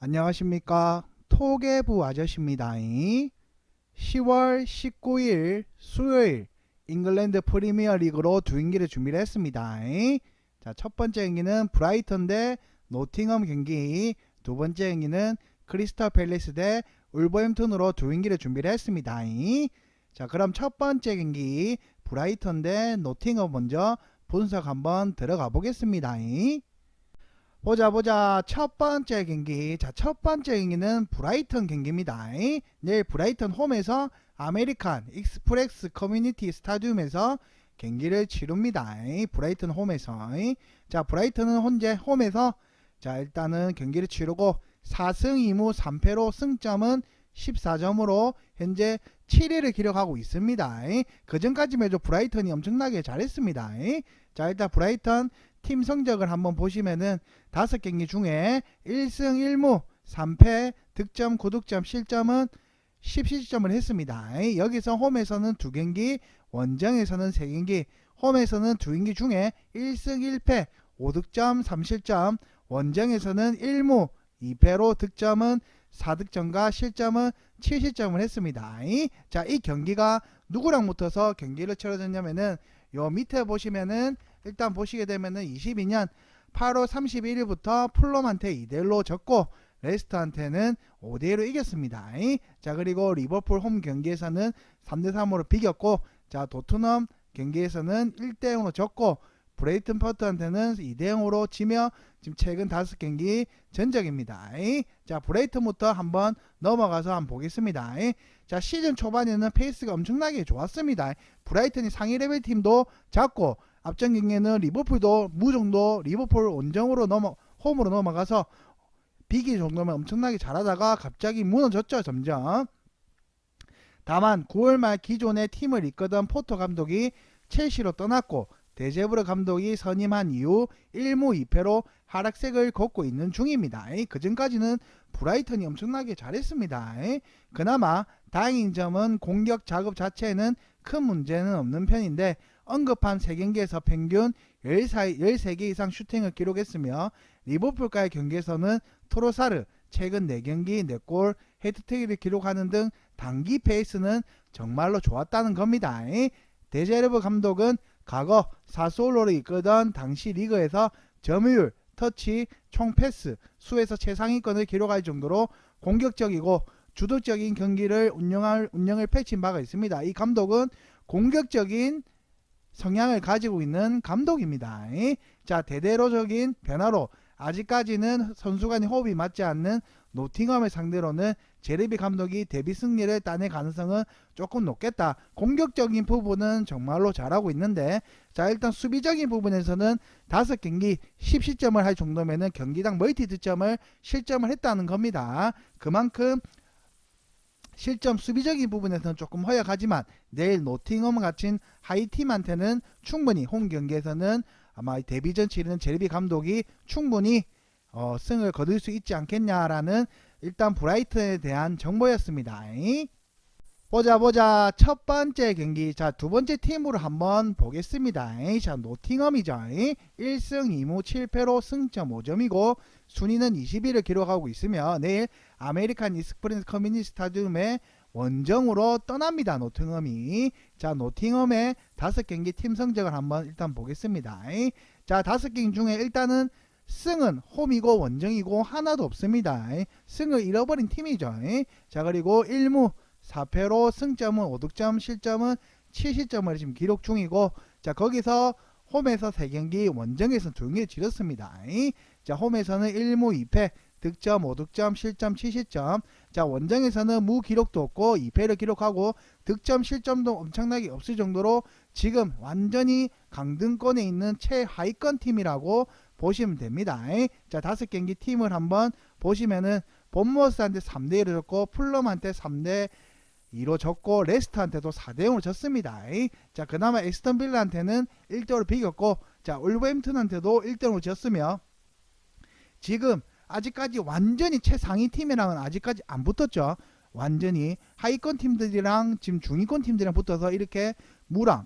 안녕하십니까. 토개부 아저씨입니다. 10월 19일 수요일 잉글랜드 프리미어 리그로 두 경기를 준비를 했습니다. 자, 첫 번째 경기는 브라이턴 대 노팅엄 경기, 두 번째 경기는 크리스탈 팰리스 대 울버햄튼으로 두 경기를 준비를 했습니다. 자, 그럼 첫 번째 경기 브라이턴 대 노팅엄 먼저 분석 한번 들어가 보겠습니다. 보자 첫 번째 경기. 자, 첫 번째 경기는 브라이턴 경기입니다. 내일 브라이턴 홈에서 아메리칸 익스프레스 커뮤니티 스타디움에서 경기를 치릅니다. 브라이턴 홈에서. 자, 브라이턴은 현재 홈에서 자 일단은 경기를 치르고 4승 2무 3패로 승점은 14점으로 현재 7위를 기록하고 있습니다. 그 전까지만 해도 브라이턴이 엄청나게 잘했습니다. 자, 일단 브라이턴 팀 성적을 한번 보시면은 5경기 중에 1승 1무 3패, 득점, 고득점, 실점은 10실점을 했습니다. 여기서 홈에서는 2경기, 원정에서는 3경기, 홈에서는 2경기 중에 1승 1패, 5득점, 3실점, 원정에서는 1무 2패로 득점은 4득점과 실점은 7실점을 했습니다. 자, 이 경기가 누구랑 붙어서 경기를 치러졌냐면은 요 밑에 보시면은 일단 보시게 되면은 22년 8월 31일부터 풀럼한테 2대1로 졌고 레스터한테는 5대1로 이겼습니다. 자, 그리고 리버풀 홈 경기에서는 3대3으로 비겼고, 자, 도트넘 경기에서는 1대0으로 졌고, 브레이튼 퍼트한테는 2대0으로 지며 지금 최근 5경기 전적입니다. 자, 브레이튼부터 한번 넘어가서 한번 보겠습니다. 자, 시즌 초반에는 페이스가 엄청나게 좋았습니다. 브라이튼이 상위 레벨 팀도 잡고, 앞전 경기에는 리버풀도 무정도 리버풀 원정으로 홈으로 넘어가서 비기 정도면 엄청나게 잘하다가 갑자기 무너졌죠. 점점. 다만 9월 말 기존의 팀을 이끌던 포터 감독이 첼시로 떠났고 데제브르 감독이 선임한 이후 1무 2패로 하락색을 걷고 있는 중입니다. 그 전까지는 브라이턴이 엄청나게 잘했습니다. 그나마 다행인 점은 공격 작업 자체에는 큰 문제는 없는 편인데 언급한 3경기에서 평균 13개 이상 슈팅을 기록했으며 리버풀과의 경기에서는 트로사르 최근 4경기 4골 헤드트릭을 기록하는 등 단기 페이스는 정말로 좋았다는 겁니다. 데제르브 감독은 과거 사스올로를 이끌던 당시 리그에서 점유율, 터치, 총 패스 수에서 최상위권을 기록할 정도로 공격적이고 주도적인 경기를 운영을 펼친 바가 있습니다. 이 감독은 공격적인 성향을 가지고 있는 감독입니다. 자, 대대로적인 변화로 아직까지는 선수 간의 호흡이 맞지 않는 노팅엄을 상대로는 제르비 감독이 데뷔 승리를 따낼 가능성은 조금 높겠다. 공격적인 부분은 정말로 잘하고 있는데, 자, 일단 수비적인 부분에서는 5경기 10실점을 할 정도면은 경기당 멀티 득점을 실점을 했다는 겁니다. 그만큼 실점 수비적인 부분에서는 조금 허약하지만 내일 노팅엄 같은 하이팀한테는 충분히 홈 경기에서는 아마 데뷔전 치르는 제르비 감독이 충분히 승을 거둘 수 있지 않겠냐라는 일단 브라이튼에 대한 정보였습니다. 보자 첫 번째 경기. 자, 두 번째 팀으로 한번 보겠습니다. 자, 노팅엄이죠. 1승 2무 7패로 승점 5점이고 순위는 20위를 기록하고 있으며 내일 아메리칸 익스프레스 커뮤니티 스타디움에 원정으로 떠납니다. 노팅엄이. 자, 노팅엄의 5경기 팀 성적을 한번 일단 보겠습니다. 자, 5경기 중에 일단은 승은 홈이고 원정이고 하나도 없습니다. 승을 잃어버린 팀이죠. 자, 그리고 1무 4패로 승점은 5득점, 실점은 7실점을 지금 기록 중이고, 자, 거기서 홈에서 3경기, 원정에서는 2경기를 치렀습니다. 자, 홈에서는 1무 2패, 득점 5득점, 실점 7실점. 자, 원정에서는 무 기록도 없고 2패를 기록하고 득점 실점도 엄청나게 없을 정도로 지금 완전히 강등권에 있는 최하위권 팀이라고 보시면 됩니다. 자, 5경기 팀을 한번 보시면은 본머스한테 3대1을 졌고 풀럼한테 3대2로 졌고 레스터한테도 4대0으로 졌습니다. 자, 그나마 에스턴 빌라한테는 1대5로 비겼고, 자, 울버햄튼한테도 1대0으로 졌으며 지금 아직까지 완전히 최상위 팀이랑은 아직까지 안 붙었죠. 완전히 하위권 팀들이랑 지금 중위권 팀들이랑 붙어서 이렇게 무랑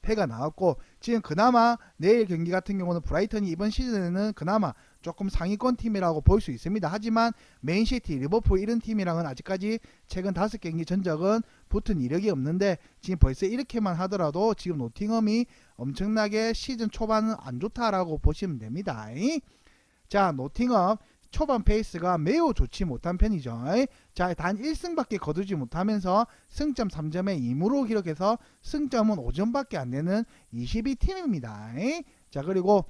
패가 나왔고, 지금 그나마 내일 경기 같은 경우는 브라이턴이 이번 시즌에는 그나마 조금 상위권 팀이라고 볼 수 있습니다. 하지만 맨시티, 리버풀 이런 팀이랑은 아직까지 최근 5경기 전적은 붙은 이력이 없는데 지금 벌써 이렇게만 하더라도 지금 노팅엄이 엄청나게 시즌 초반은 안 좋다라고 보시면 됩니다. 자, 노팅엄 초반 페이스가 매우 좋지 못한 편이죠. 자, 단 1승밖에 거두지 못하면서 승점 3점에 2무로 기록해서 승점은 5점밖에 안 되는 22팀입니다. 자, 그리고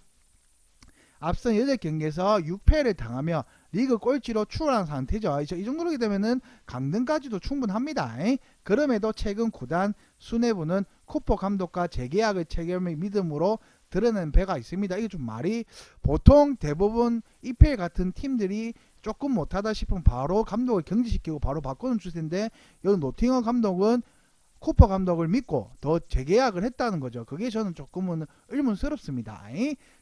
앞선 8경기에서 6패를 당하며 리그 꼴찌로 추월한 상태죠. 이 정도로 되면은 강등까지도 충분합니다. 그럼에도 최근 구단 수뇌부는 쿠퍼 감독과 재계약을 체결의 믿음으로 드러낸 배가 있습니다. 이게 좀 말이 보통 대부분 EPL 같은 팀들이 조금 못하다 싶으면 바로 감독을 경질시키고 바로 바꾸는 추세인데 여기 노팅엄 감독은 쿠퍼 감독을 믿고 더 재계약을 했다는 거죠. 그게 저는 조금은 의문스럽습니다.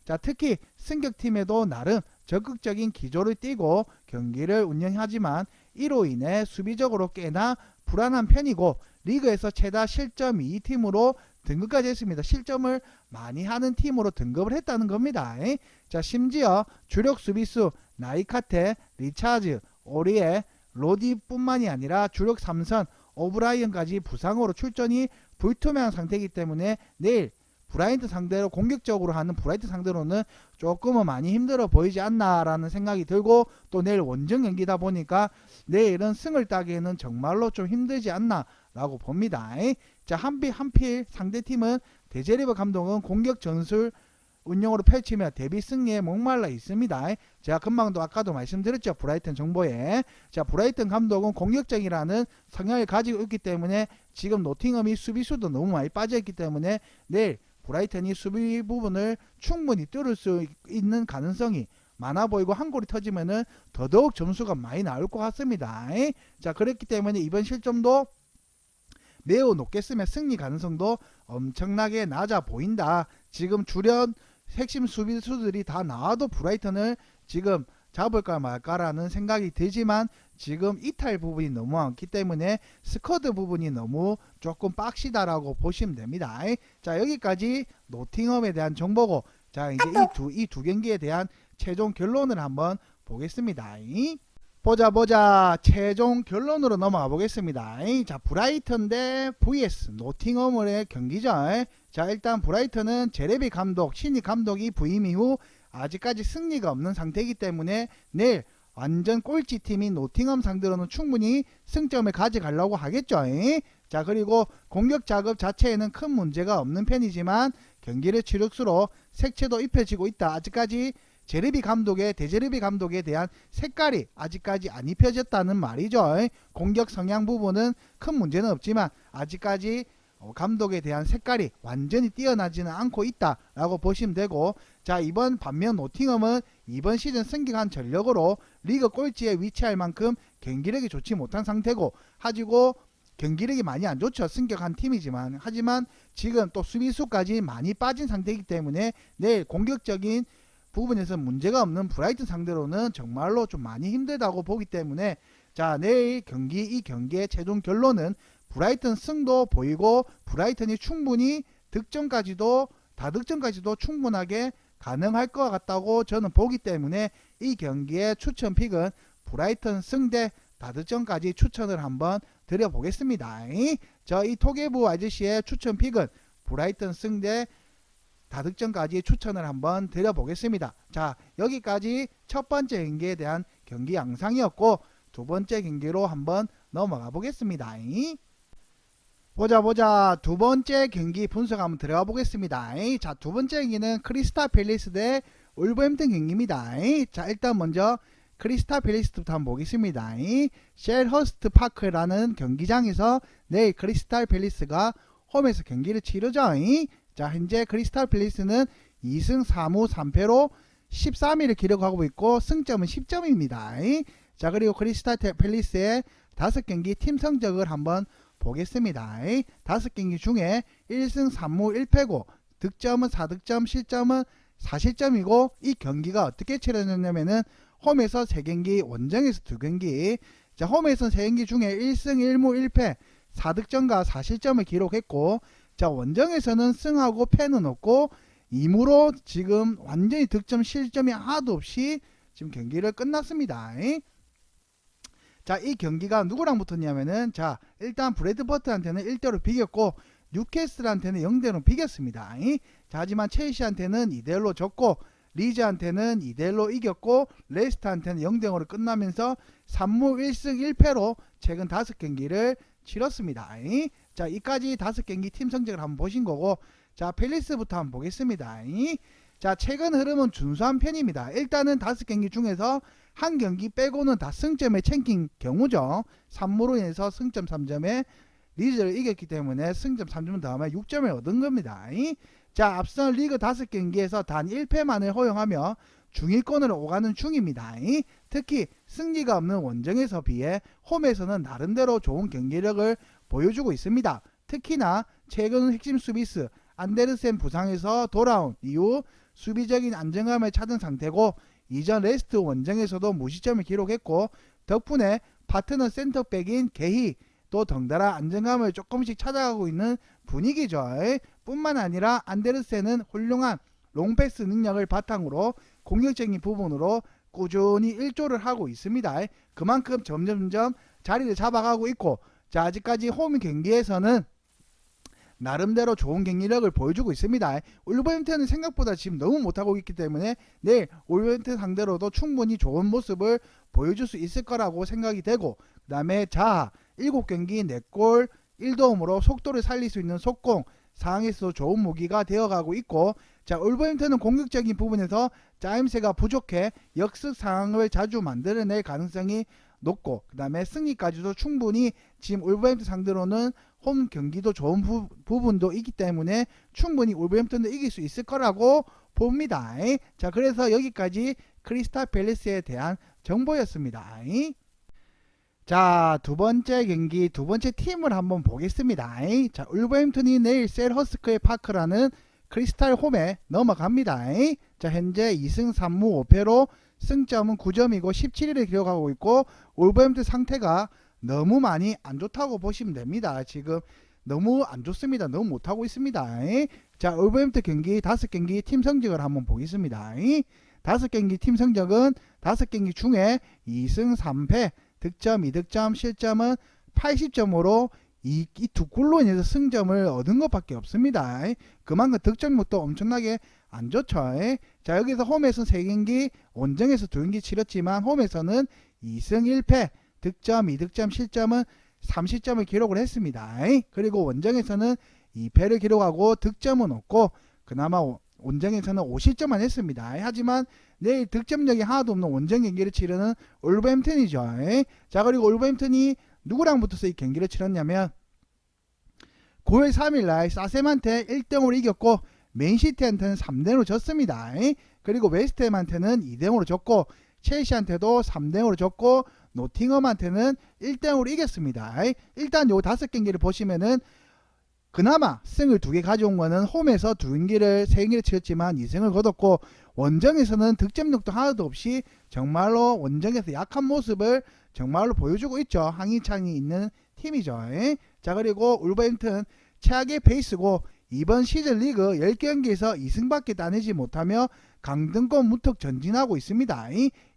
자, 특히 승격팀에도 나름 적극적인 기조를 띠고 경기를 운영하지만 이로 인해 수비적으로 꽤나 불안한 편이고 리그에서 최다 실점 2팀으로 등급까지 했습니다. 실점을 많이 하는 팀으로 등급을 했다는 겁니다. 자, 심지어 주력 수비수 나이카테, 리차즈, 오리에, 로디뿐만이 아니라 주력 3선 오브라이언까지 부상으로 출전이 불투명한 상태이기 때문에 내일 브라이튼 상대로 공격적으로 하는 브라이튼 상대로는 조금은 많이 힘들어 보이지 않나라는 생각이 들고 또 내일 원정 경기다 보니까 내일은 승을 따기에는 정말로 좀 힘들지 않나라고 봅니다. 자, 한필 상대팀은 데제리버 감독은 공격 전술 운영으로 펼치며 데뷔 승리에 목말라 있습니다. 제가 금방도 아까도 말씀드렸죠. 브라이튼 정보에. 자, 브라이튼 감독은 공격적이라는 성향을 가지고 있기 때문에 지금 노팅엄이 수비수도 너무 많이 빠져있기 때문에 내일 브라이튼이 수비 부분을 충분히 뚫을 수 있는 가능성이 많아 보이고 한 골이 터지면은 더더욱 점수가 많이 나올 것 같습니다. 자, 그렇기 때문에 이번 실점도 매우 높겠으며 승리 가능성도 엄청나게 낮아 보인다. 지금 주련 핵심 수비수들이 다 나와도 브라이튼을 지금 잡을까 말까라는 생각이 들지만 지금 이탈 부분이 너무 많기 때문에 스쿼드 부분이 너무 조금 빡시다라고 보시면 됩니다. 자, 여기까지 노팅엄에 대한 정보고, 자, 이제 이 두 경기에 대한 최종 결론을 한번 보겠습니다. 보자 최종 결론으로 넘어가 보겠습니다. 자, 브라이튼 대 vs 노팅엄의 경기죠. 자, 일단 브라이튼은 제레비 감독, 신입 감독이 부임 이후 아직까지 승리가 없는 상태이기 때문에 내일 완전 꼴찌 팀인 노팅엄 상대로는 충분히 승점을 가져가려고 하겠죠. 자, 그리고 공격 작업 자체에는 큰 문제가 없는 편이지만 경기를 치를수록 색채도 입혀지고 있다. 아직까지 데제르비 감독에 대한 색깔이 아직까지 안 입혀졌다는 말이죠. 공격 성향 부분은 큰 문제는 없지만 아직까지 감독에 대한 색깔이 완전히 뛰어나지는 않고 있다라고 보시면 되고, 자, 이번 반면 노팅엄은 이번 시즌 승격한 전력으로 리그 꼴찌에 위치할 만큼 경기력이 좋지 못한 상태고, 하지고 경기력이 많이 안 좋죠. 승격한 팀이지만. 하지만 지금 또 수비수까지 많이 빠진 상태이기 때문에 내일 공격적인 부분에서 문제가 없는 브라이튼 상대로는 정말로 좀 많이 힘들다고 보기 때문에, 자, 내일 이 경기의 최종 결론은 브라이튼 승도 보이고 브라이튼이 충분히 다득점까지도 충분하게 가능할 것 같다고 저는 보기 때문에 이 경기의 추천 픽은 브라이튼 승 대 다득점까지 추천을 한번 드려보겠습니다. 저 이 토개부 아저씨의 추천 픽은 브라이튼 승 대 다득점까지 추천을 한번 드려보겠습니다. 자, 여기까지 첫 번째 경기에 대한 경기 양상이었고 두 번째 경기로 한번 넘어가 보겠습니다. 보자 두 번째 경기 분석 한번 들어가 보겠습니다. 자, 두 번째 경기는 크리스탈 팰리스 대 울버햄튼 경기입니다. 자, 일단 먼저 크리스탈 팰리스부터 한번 보겠습니다. 쉘허스트 파크라는 경기장에서 내일 크리스탈 팰리스가 홈에서 경기를 치르죠. 자, 현재 크리스탈 팰리스는 2승 4무 3패로 13위를 기록하고 있고 승점은 10점입니다. 자, 그리고 크리스탈 팰리스의 5경기 팀 성적을 한번 보겠습니다. 5경기 중에 1승 3무 1패고 득점은 4득점, 실점은 4실점이고 이 경기가 어떻게 치러졌냐면은 홈에서 3경기, 원정에서 2경기. 자, 홈에서는 3경기 중에 1승 1무 1패 4득점과 4실점을 기록했고, 자, 원정에서는 승하고 패는 없고 2무로 지금 완전히 득점 실점이 하나도 없이 지금 경기를 끝났습니다. 자, 이 경기가 누구랑 붙었냐면은, 자, 일단 브래드퍼트한테는 1대5로 비겼고 뉴캐슬한테는 0대0로 비겼습니다. 자, 하지만 첼시한테는 2대1로 졌고 리즈한테는 2대1로 이겼고 레스터한테는 0대0으로 끝나면서 3무 1승 1패로 최근 5경기를 치렀습니다. 자, 이까지 5경기 팀 성적을 한번 보신 거고, 자, 팰리스부터 한번 보겠습니다. 자, 최근 흐름은 준수한 편입니다. 일단은 5경기 중에서 한 경기 빼고는 다 승점에 챙긴 경우죠. 3무로 인해서 승점 3점에 리즈를 이겼기 때문에 승점 3점 더하면 6점을 얻은 겁니다. 자, 앞선 리그 5경기에서 단 1패만을 허용하며 중위권으로 오가는 중입니다. 특히 승리가 없는 원정에서 비해 홈에서는 나름대로 좋은 경기력을 보여주고 있습니다. 특히나 최근 핵심 수비수 안데르센 부상에서 돌아온 이후 수비적인 안정감을 찾은 상태고, 이전 레스트 원정에서도 무실점을 기록했고 덕분에 파트너 센터백인 게히 또 덩달아 안정감을 조금씩 찾아가고 있는 분위기죠. 뿐만 아니라 안데르센은 훌륭한 롱패스 능력을 바탕으로 공격적인 부분으로 꾸준히 일조를 하고 있습니다. 그만큼 점점점 자리를 잡아가고 있고, 자, 아직까지 홈 경기에서는 나름대로 좋은 경기력을 보여주고 있습니다. 울버햄튼은 생각보다 지금 너무 못하고 있기 때문에 내일 울버햄튼 상대로도 충분히 좋은 모습을 보여줄 수 있을 거라고 생각이 되고, 그 다음에 자, 7경기 4골 1도움으로 속도를 살릴 수 있는 속공 상황에서 좋은 무기가 되어가고 있고, 자, 울버햄튼은 공격적인 부분에서 짜임새가 부족해 역습 상황을 자주 만들어낼 가능성이 높고, 그 다음에 승리까지도 충분히 지금 울버햄튼 상대로는 홈 경기도 좋은 부분도 있기 때문에 충분히 울버햄튼도 이길 수 있을 거라고 봅니다. 자, 그래서 여기까지 크리스탈 팰리스에 대한 정보였습니다. 자, 두 번째 경기, 두 번째 팀을 한번 보겠습니다. 자, 울버햄튼이 내일 셀허스크의 파크라는 크리스탈 홈에 넘어갑니다. 자, 현재 2승 3무 5패로 승점은 9점이고 17위를 기록하고 있고, 울버햄튼 상태가 너무 많이 안 좋다고 보시면 됩니다. 지금 너무 안 좋습니다. 너무 못하고 있습니다. 자, 울버햄튼 경기 5경기 팀 성적을 한번 보겠습니다. 5경기 팀 성적은 5경기 중에 2승 3패, 득점 2득점, 실점은 80점으로 이 두 골로 인해서 승점을 얻은 것밖에 없습니다. 그만큼 득점력도 엄청나게 안 좋죠. 자, 여기서 홈에서 3경기, 원정에서 2경기 치렀지만 홈에서는 2승 1패, 득점 2득점, 실점은 30점을 기록을 했습니다. 그리고 원정에서는 2패를 기록하고 득점은 없고 그나마 원정에서는 50점만 했습니다. 하지만 내일 득점력이 하나도 없는 원정 경기를 치르는 울버햄튼이죠. 자, 그리고 울버햄튼이 누구랑 붙어서 이 경기를 치렀냐면 9월 3일날 사셈한테 1대0으로 이겼고 맨시티한테는 3대0으로 졌습니다. 그리고 웨스트햄한테는 2대0으로 졌고 첼시한테도 3대0으로 졌고 노팅엄한테는 1대0으로 이겼습니다. 일단 요 5경기를 보시면은 그나마 승을 2개 가져온 거는 홈에서 3경기를 치렀지만 2승을 거뒀고, 원정에서는 득점력도 하나도 없이 정말로 원정에서 약한 모습을 정말로 보여주고 있죠. 항의창이 있는 팀이죠. 자, 그리고 울버햄튼 최악의 페이스고 이번 시즌 리그 10경기에서 2승밖에 따내지 못하며 강등권 무턱 전진하고 있습니다.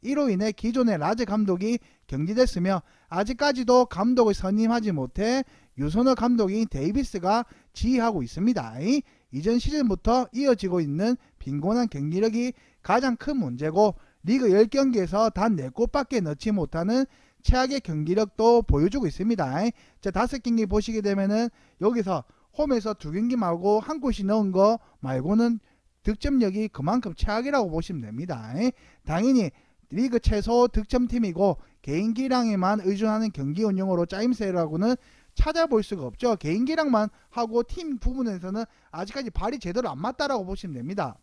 이로 인해 기존의 라제 감독이 경질됐으며 아직까지도 감독을 선임하지 못해 유소너 감독인 데이비스가 지휘하고 있습니다. 이전 시즌부터 이어지고 있는 빈곤한 경기력이 가장 큰 문제고, 리그 10경기에서 단 4골밖에 넣지 못하는 최악의 경기력도 보여주고 있습니다. 자, 5경기 보시게 되면은 여기서 홈에서 2경기 말고 한 골씩 넣은 거 말고는 득점력이 그만큼 최악이라고 보시면 됩니다. 당연히 리그 최소 득점팀이고 개인기량에만 의존하는 경기 운영으로 짜임새라고는 찾아볼 수가 없죠. 개인기량만 하고 팀 부분에서는 아직까지 발이 제대로 안 맞다라고 보시면 됩니다.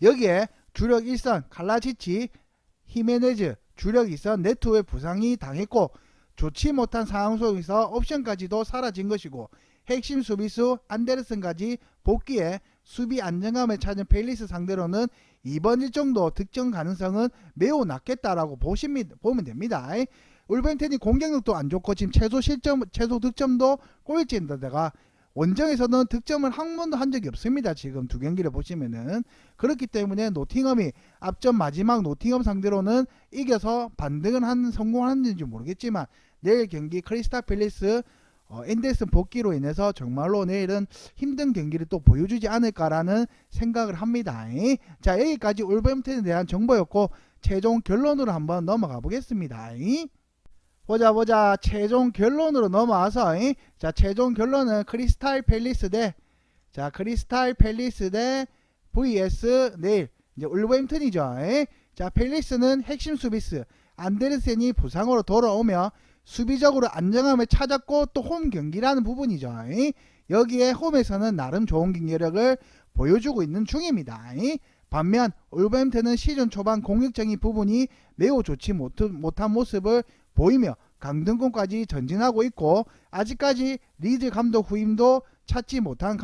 여기에 주력 1선 칼라치치, 히메네즈, 주력 2선 네토의 부상이 당했고 좋지 못한 상황 속에서 옵션까지도 사라진 것이고, 핵심 수비수 안데르슨까지 복귀해 수비 안정감을 찾은 팰리스 상대로는 이번 일정도 득점 가능성은 매우 낮겠다라고 보면 됩니다. 울버햄튼이 공격력도 안 좋고 지금 최소 득점도 꼴찌인데다가 원정에서는 득점을 한 번도 한 적이 없습니다. 지금 두 경기를 보시면은. 그렇기 때문에 노팅엄이 앞전 마지막 노팅엄 상대로는 이겨서 반등을 성공하는지 모르겠지만 내일 경기 크리스탈 팰리스 앤더슨 복귀로 인해서 정말로 내일은 힘든 경기를 또 보여주지 않을까라는 생각을 합니다. 자, 여기까지 울버햄튼에 대한 정보였고 최종 결론으로 한번 넘어가 보겠습니다. 보자 최종 결론으로 넘어와서 자, 최종 결론은 크리스탈 팰리스 대 vs 내일 이제 울버햄튼이죠. 자, 팰리스는 핵심 수비수 안데르센이 부상으로 돌아오며 수비적으로 안정함을 찾았고 또 홈 경기라는 부분이죠. 여기에 홈에서는 나름 좋은 경기력을 보여주고 있는 중입니다. 반면 울버햄튼은 시즌 초반 공격적인 부분이 매우 좋지 못한 모습을 보이며 강등권까지 전진하고 있고 아직까지 리즈 감독 후임도 찾지 못한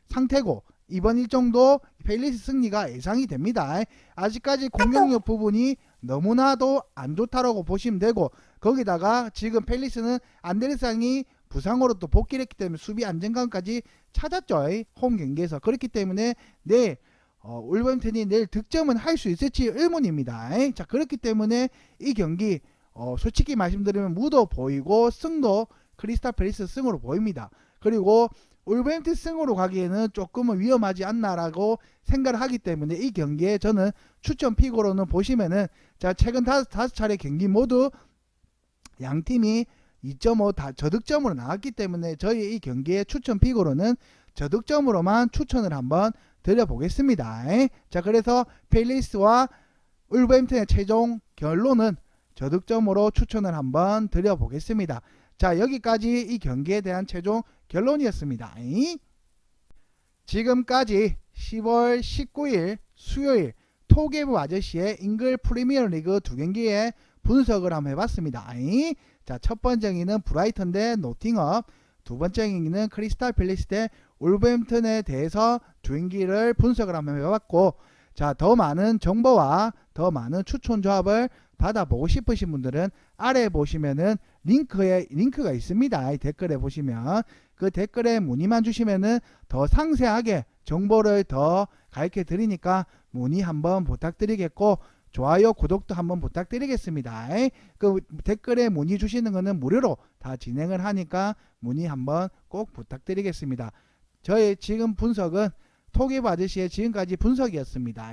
상태고 이번 일정도 팰리스 승리가 예상이 됩니다. 아직까지 공격력 부분이 너무나도 안 좋다라고 보시면 되고 거기다가 지금 팰리스는 안데르상이 부상으로 또 복귀를 했기 때문에 수비 안정감까지 찾았죠. 홈 경기에서. 그렇기 때문에 내일 울버햄튼이 내일 득점은 할 수 있을지 의문입니다. 자, 그렇기 때문에 이 경기 솔직히 말씀드리면 무도 보이고 승도 크리스탈 팰리스 승으로 보입니다. 그리고 울버햄튼 승으로 가기에는 조금은 위험하지 않나라고 생각을 하기 때문에 이 경기에 저는 추천 픽으로는 보시면은 자, 최근 5차례 경기 모두 양팀이 2.5 다 저득점으로 나왔기 때문에 저희 이 경기의 추천 픽으로는 저득점으로만 추천을 한번 드려보겠습니다. 자, 그래서 팰리스와 울버햄튼의 최종 결론은 저득점으로 추천을 한번 드려보겠습니다. 자, 여기까지 이 경기에 대한 최종 결론이었습니다. 지금까지 10월 19일 수요일 토게브 아저씨의 잉글 프리미어리그 두 경기의 분석을 한번 해봤습니다. 자, 첫 번째 경기는 브라이턴 대 노팅엄, 두 번째 경기는 크리스탈 팰리스 대 울버햄튼에 대해서 두 경기를 분석을 한번 해봤고, 자, 더 많은 정보와 더 많은 추천 조합을 받아보고 싶으신 분들은 아래 보시면은 링크가 있습니다. 댓글에 보시면 그 댓글에 문의만 주시면은 더 상세하게 정보를 더 가르쳐 드리니까 문의 한번 부탁드리겠고 좋아요 구독도 한번 부탁드리겠습니다. 그 댓글에 문의 주시는 거는 무료로 다 진행을 하니까 문의 한번 꼭 부탁드리겠습니다. 저의 지금 분석은 토기브 아저씨의 지금까지 분석이었습니다.